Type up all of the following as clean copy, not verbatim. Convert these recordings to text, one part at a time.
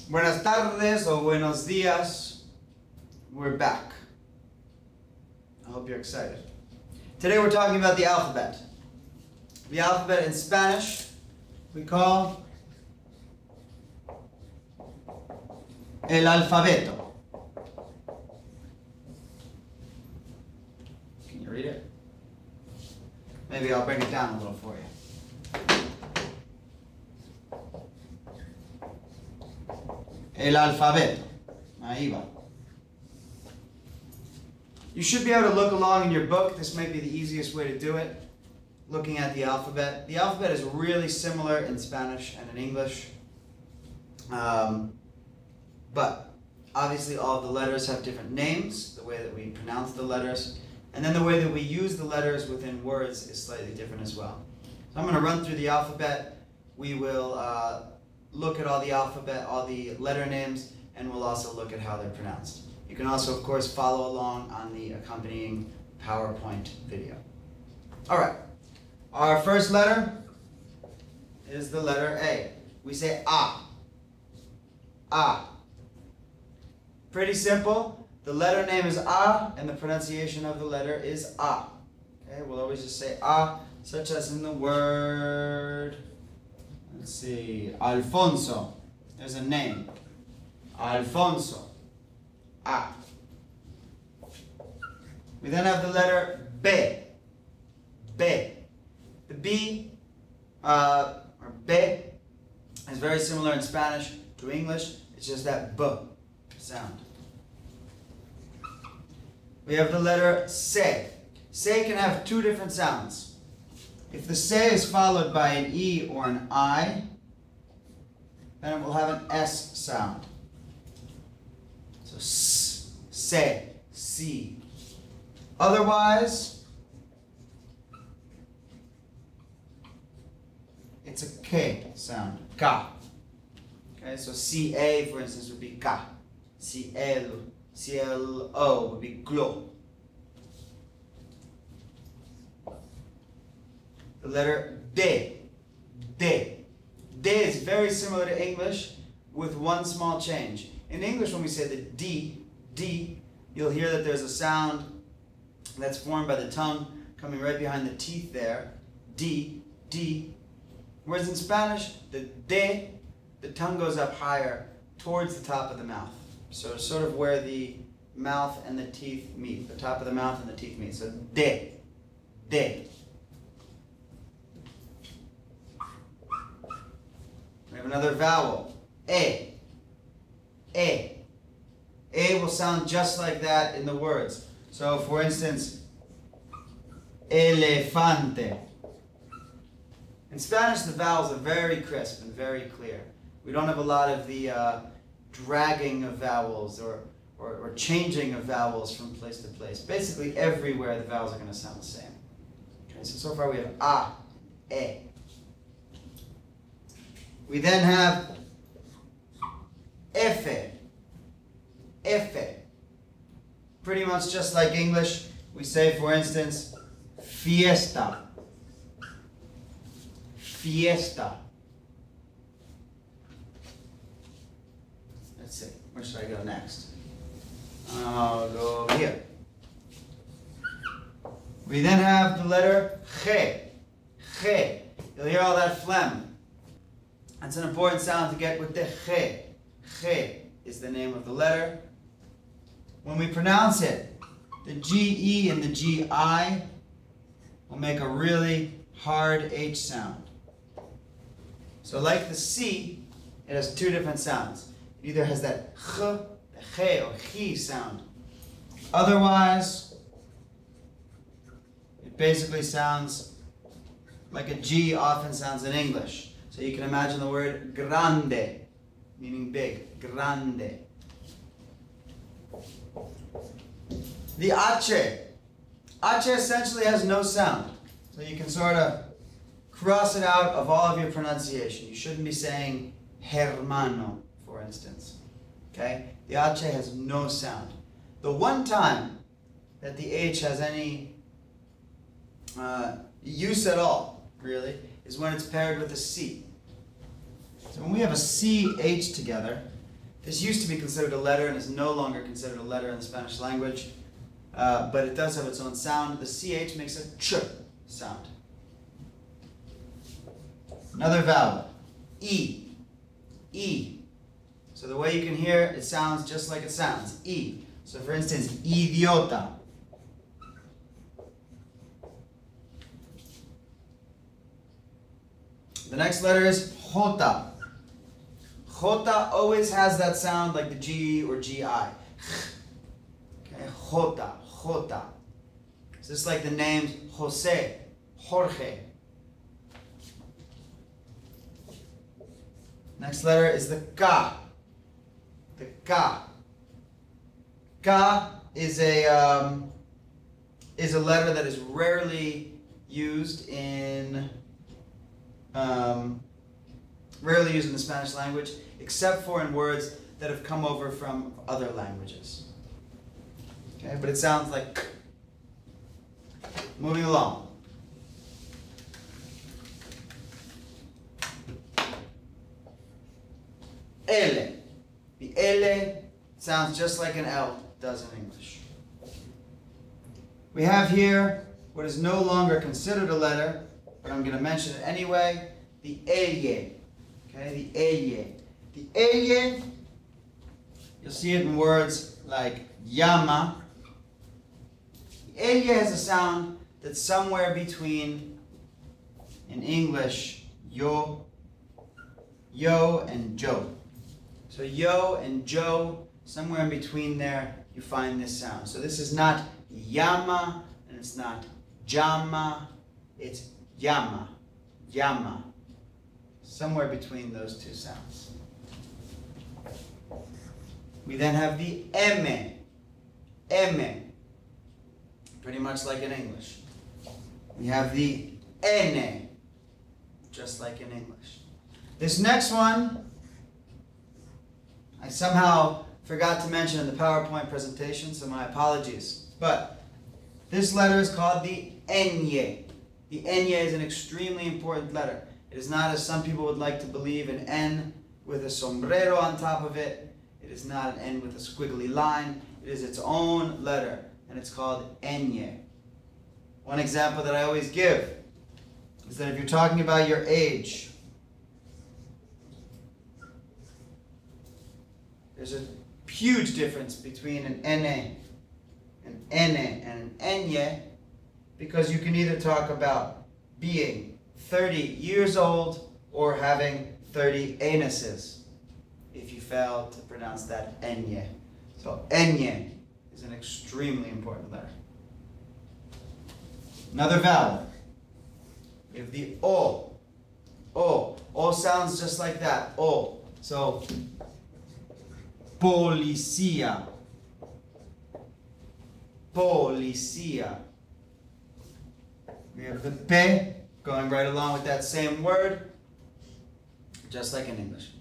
Buenas tardes o buenos días. We're back. I hope you're excited. Today we're talking about the alphabet. The alphabet in Spanish we call el alfabeto. Can you read it? Maybe I'll bring it down a little for you. El alfabeto. Ahí va. You should be able to look along in your book. This might be the easiest way to do it. Looking at the alphabet. The alphabet is really similar in Spanish and in English. But obviously all of the letters have different names, the way that we pronounce the letters. And then the way that we use the letters within words is slightly different as well. So I'm going to run through the alphabet. We will look at all the alphabet, all the letter names, and we'll also look at how they're pronounced. You can also, of course, follow along on the accompanying PowerPoint video. All right. Our first letter is the letter A. We say A. A. Pretty simple. The letter name is A, and the pronunciation of the letter is A. Okay, we'll always just say A, such as in the word, let's see, Alfonso. There's a name. Alfonso. A. We then have the letter B. B. The B, or B, is very similar in Spanish to English. It's just that B sound. We have the letter C. C can have two different sounds. If the C is followed by an E or an I, then it will have an S sound. So S, C, C. Otherwise, it's a K sound, Ka. Okay, so C-A, for instance, would be Ka. C-L, C-L-O would be Glo. The letter D. D. D is very similar to English with one small change. In English, when we say the D, D, you'll hear that there's a sound that's formed by the tongue coming right behind the teeth there. D, D. Whereas in Spanish, the D, the tongue goes up higher towards the top of the mouth. So sort of where the mouth and the teeth meet. The top of the mouth and the teeth meet. So D, D. We have another vowel. E. E. E will sound just like that in the words. So for instance, elefante. In Spanish, the vowels are very crisp and very clear. We don't have a lot of the dragging of vowels or changing of vowels from place to place. Basically, everywhere the vowels are going to sound the same. Okay, so far we have A, E. We then have F. F. Pretty much just like English, we say, for instance, fiesta. Fiesta. Let's see, where should I go next? I'll go over here. We then have the letter G. G. You'll hear all that phlegm. That's an important sound to get with the G. G is the name of the letter. When we pronounce it, the GE and the GI will make a really hard H sound. So like the C, it has two different sounds. It either has that ch, the che or chi sound. Otherwise, it basically sounds like a G often sounds in English. So you can imagine the word grande, meaning big, grande. The H. H essentially has no sound. So you can sort of cross it out of all of your pronunciation. You shouldn't be saying hermano, for instance. Okay? The H has no sound. The one time that the H has any use at all, really, is when it's paired with a C. So when we have a C-H together, This used to be considered a letter and is no longer considered a letter in the Spanish language, but it does have its own sound. The CH makes a ch sound. Another vowel, E, E. So the way you can hear it sounds just like it sounds, E. So for instance, idiota. The next letter is J. J always has that sound like the G or GI. Okay, J, J. It's just like the names Jose, Jorge. Next letter is the K. The K. K is a letter that is rarely used in the Spanish language, except for in words that have come over from other languages. Okay, but it sounds like K. Moving along. L. The L sounds just like an L does in English. We have here what is no longer considered a letter, but I'm going to mention it anyway, the L. Okay, the L. The L, you'll see it in words like llama. The L has a sound that's somewhere between, in English, yo and Joe. So yo and Joe, somewhere in between there, you find this sound. So this is not llama, and it's not llama, it's llama, llama. Somewhere between those two sounds. We then have the M. M. Pretty much like in English. We have the N. Just like in English. This next one, I somehow forgot to mention in the PowerPoint presentation, so my apologies. But this letter is called the Ñ. The Ñ is an extremely important letter. It is not, as some people would like to believe, an N with a sombrero on top of it. It is not an N with a squiggly line. It is its own letter, and it's called Ñ. One example that I always give is that if you're talking about your age, there's a huge difference between an N, and an Ñ, because you can either talk about being 30 years old or having 30 anuses if you fail to pronounce that Ñ. So Ñ is an extremely important letter. Another vowel. We have the O. O. O sounds just like that. O. So policía. Policía. We have the P going right along with that same word, just like in English.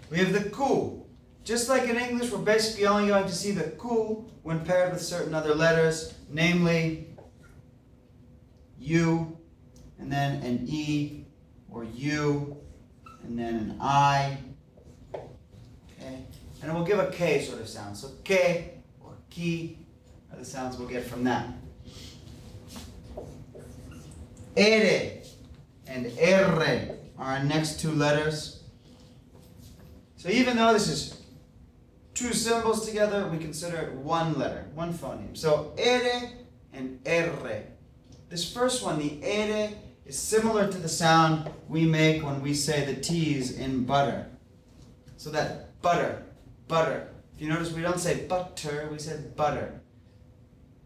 We have the Q. Just like in English, we're basically only going to see the Q when paired with certain other letters, namely U, and then an E, or U, and then an I. Okay? And it will give a K sort of sound. So K or Ki are the sounds we'll get from that. R and R are our next two letters. So even though this is two symbols together, we consider it one letter, one phoneme. So R and R. This first one, the R, is similar to the sound we make when we say the T's in butter. So that butter, butter. If you notice, we don't say butter, we say butter.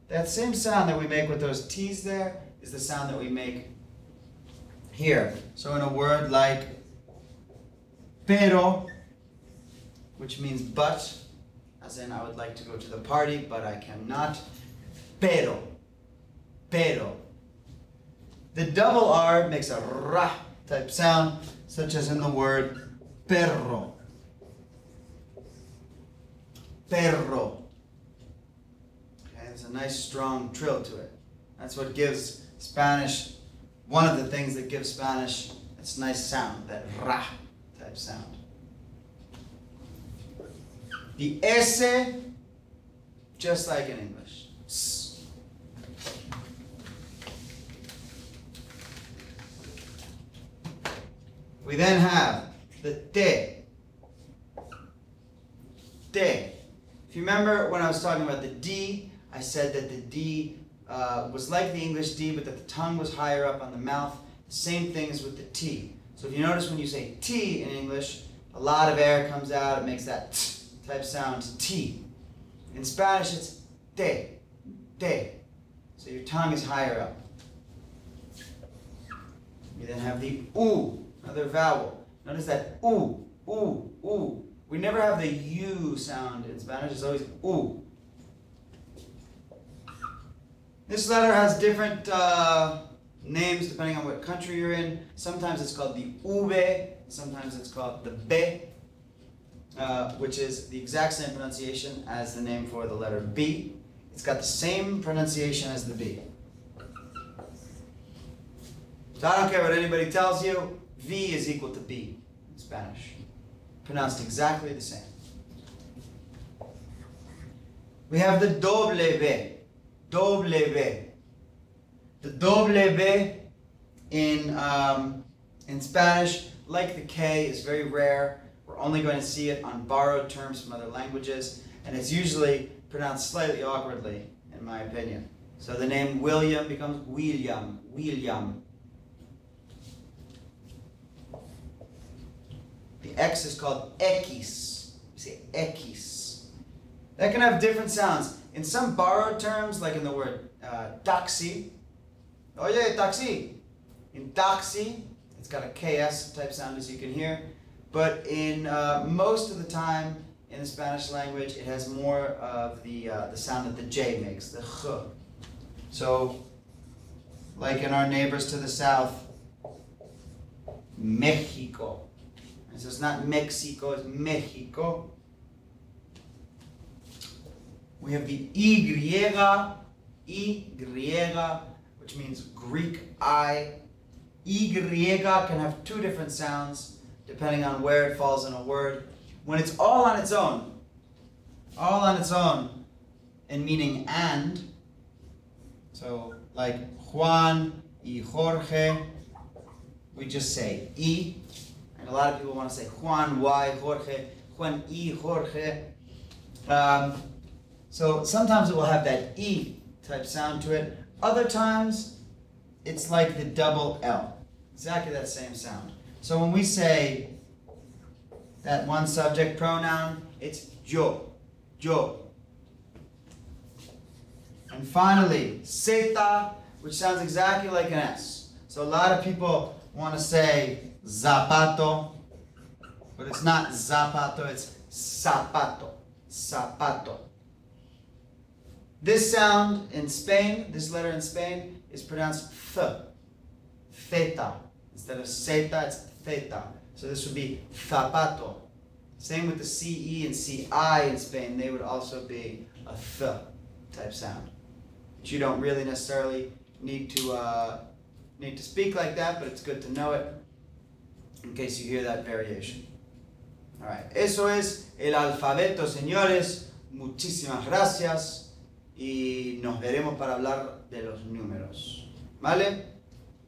That same sound that we make with those T's there is the sound that we make here. So in a word like pero, which means but, as in I would like to go to the party, but I cannot. Pero, pero. The double R makes a ra type sound, such as in the word perro. Perro. Okay, there's a nice strong trill to it. That's what gives Spanish, one of the things that gives Spanish its nice sound, that ra type sound. The S, just like in English. S. We then have the T. T. If you remember when I was talking about the D, I said that the D was like the English D, but that the tongue was higher up on the mouth. The same thing is with the T. So if you notice when you say T in English, a lot of air comes out. It makes that T type sound, T. In Spanish, it's T. T. So your tongue is higher up. You then have the U, another vowel. Notice that U, U, U. We never have the U sound in Spanish. It's always U. This letter has different names depending on what country you're in. Sometimes it's called the V, sometimes it's called the B, which is the exact same pronunciation as the name for the letter B. It's got the same pronunciation as the B. So I don't care what anybody tells you, V is equal to B in Spanish. Pronounced exactly the same. We have the W. W. The W in Spanish, like the K, is very rare. We're only going to see it on borrowed terms from other languages, and it's usually pronounced slightly awkwardly, in my opinion. So the name William becomes William, William. The X is called X. We say X. That can have different sounds. In some borrowed terms, like in the word taxi, oye, taxi. In taxi, it's got a KS type sound, as you can hear. But in most of the time in the Spanish language, it has more of the sound that the J makes, the Ch. So, like in our neighbors to the south, Mexico. And so it's not Mexico, it's Mexico. We have the Y, which means Greek I. Y can have two different sounds depending on where it falls in a word. When it's all on its own, and meaning and, so like Juan y Jorge, we just say Y. And a lot of people want to say Juan y Jorge, Juan y Jorge. So sometimes it will have that E type sound to it. Other times, it's like the double L. Exactly that same sound. So when we say that one subject pronoun, it's yo, yo. And finally, zeta, which sounds exactly like an S. So a lot of people want to say zapato, but it's not zapato, it's zapato, zapato. This sound in Spain, this letter in Spain, is pronounced th, theta. Instead of zeta, it's theta. So this would be zapato. Same with the CE and CI in Spain. They would also be a th type sound. But you don't really necessarily need to speak like that, but it's good to know it in case you hear that variation. All right. Eso es el alfabeto, señores. Muchísimas gracias. Y nos veremos para hablar de los números. ¿Vale?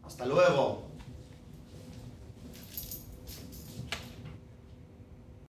Hasta luego.